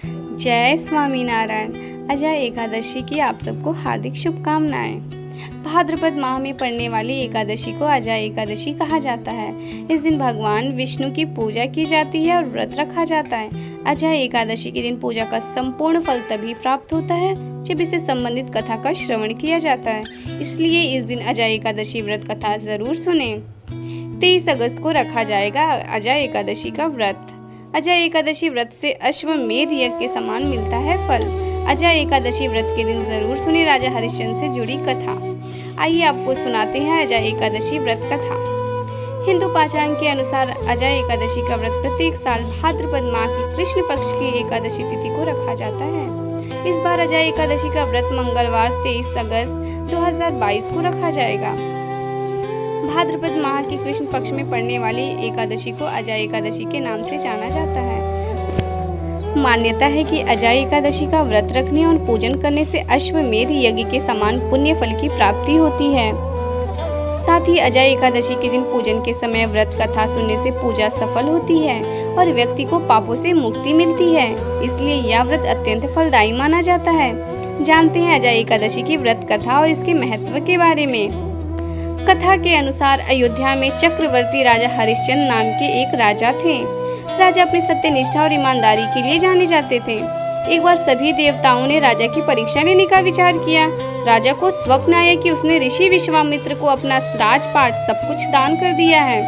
जय स्वामीनारायण। अजय एकादशी की आप सबको हार्दिक शुभकामनाएं। भाद्रपद माह में पड़ने वाली एकादशी को अजय एकादशी कहा जाता है। इस दिन भगवान विष्णु की पूजा की जाती है और व्रत रखा जाता है। अजय एकादशी के दिन पूजा का संपूर्ण फल तभी प्राप्त होता है जब इससे संबंधित कथा का श्रवण किया जाता है। इसलिए इस दिन अजय एकादशी व्रत कथा जरूर सुने। 23 अगस्त को रखा जाएगा अजय एकादशी का व्रत। अजय एकादशी व्रत से अश्वमेध यज्ञ के समान मिलता है फल। अजय एकादशी व्रत के दिन जरूर सुने राजा हरिश्चंद्र से जुड़ी कथा। आइए आपको सुनाते हैं अजय एकादशी व्रत कथा। हिंदू पाचांग के अनुसार अजय एकादशी का व्रत प्रत्येक साल भाद्रपद माह की कृष्ण पक्ष की एकादशी तिथि को रखा जाता है। इस बार अजय एकादशी का व्रत मंगलवार 23 अगस्त 2022 को रखा जाएगा। भाद्रपद माह की कृष्ण पक्ष में पड़ने वाली एकादशी को अजय एकादशी के नाम से जाना जाता है। मान्यता है कि अजय एकादशी का व्रत रखने और पूजन करने से अश्वमेध यज्ञ के समान पुण्य फल की प्राप्ति होती है। साथ ही अजय एकादशी के दिन पूजन के समय व्रत कथा सुनने से पूजा सफल होती है और व्यक्ति को पापों से मुक्ति मिलती है। इसलिए यह व्रत अत्यंत फलदायी माना जाता है। जानते हैं अजय एकादशी की व्रत कथा और इसके महत्व के बारे में। कथा के अनुसार अयोध्या में चक्रवर्ती राजा हरिश्चंद्र नाम के एक राजा थे। राजा अपनी सत्यनिष्ठा और ईमानदारी के लिए जाने जाते थे। एक बार सभी देवताओं ने राजा की परीक्षा लेने का विचार किया। राजा को स्वप्न आया कि उसने ऋषि विश्वामित्र को अपना राजपाट सब कुछ दान कर दिया है।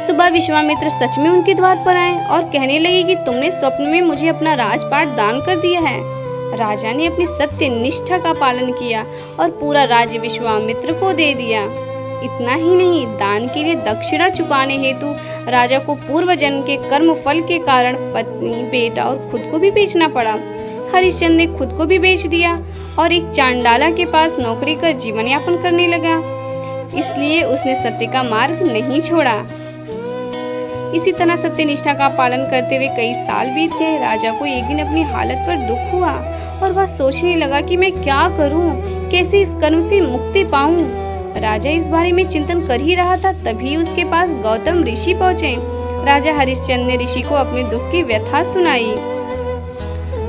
सुबह विश्वामित्र सच में उनके द्वार पर आए और कहने लगे कि तुमने स्वप्न में मुझे अपना राजपाट दान कर दिया है। राजा ने अपनी सत्य निष्ठा का पालन किया और पूरा राज्य विश्वामित्र को दे दिया। इतना ही नहीं, दान के लिए दक्षिणा चुकाने हेतु राजा को पूर्व जन्म के कर्म फल के कारण पत्नी, बेटा और खुद को भी बेचना पड़ा। हरिश्चंद्र ने खुद को भी बेच दिया और एक चांडाला के पास नौकरी कर जीवन यापन करने लगा। इसलिए उसने सत्य का मार्ग नहीं छोड़ा। इसी तरह सत्यनिष्ठा का पालन करते हुए कई साल बीत गए। राजा को एक दिन अपनी हालत पर दुख हुआ और वह सोचने लगा कि मैं क्या करूं, कैसे इस कर्म से मुक्ति पाऊं। राजा इस बारे में चिंतन कर ही रहा था, तभी उसके पास गौतम ऋषि पहुंचे। राजा हरिश्चंद्र ने ऋषि को अपने दुख की व्यथा सुनाई।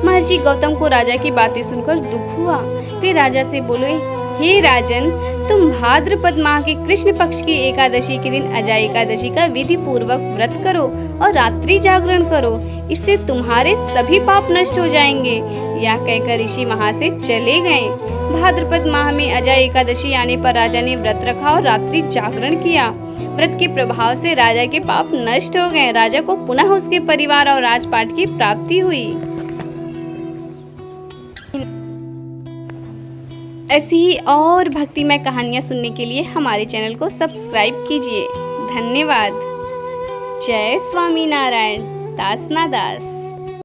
महर्षि गौतम को राजा की बातें सुनकर दुख हुआ। वे राजा से बोले, हे राजन, तुम भाद्रपद माह के कृष्ण पक्ष की एकादशी के दिन अजय एकादशी का विधि पूर्वक व्रत करो और रात्रि जागरण करो। इससे तुम्हारे सभी पाप नष्ट हो जाएंगे। यह कहकर ऋषि वहां से चले गए। भाद्रपद माह में अजय एकादशी आने पर राजा ने व्रत रखा और रात्रि जागरण किया। व्रत के प्रभाव से राजा के पाप नष्ट हो गए। राजा को पुनः उसके परिवार और राजपाट की प्राप्ति हुई। ऐसी ही और भक्तिमय कहानियाँ सुनने के लिए हमारे चैनल को सब्सक्राइब कीजिए। धन्यवाद। जय स्वामीनारायण। दास ना दास।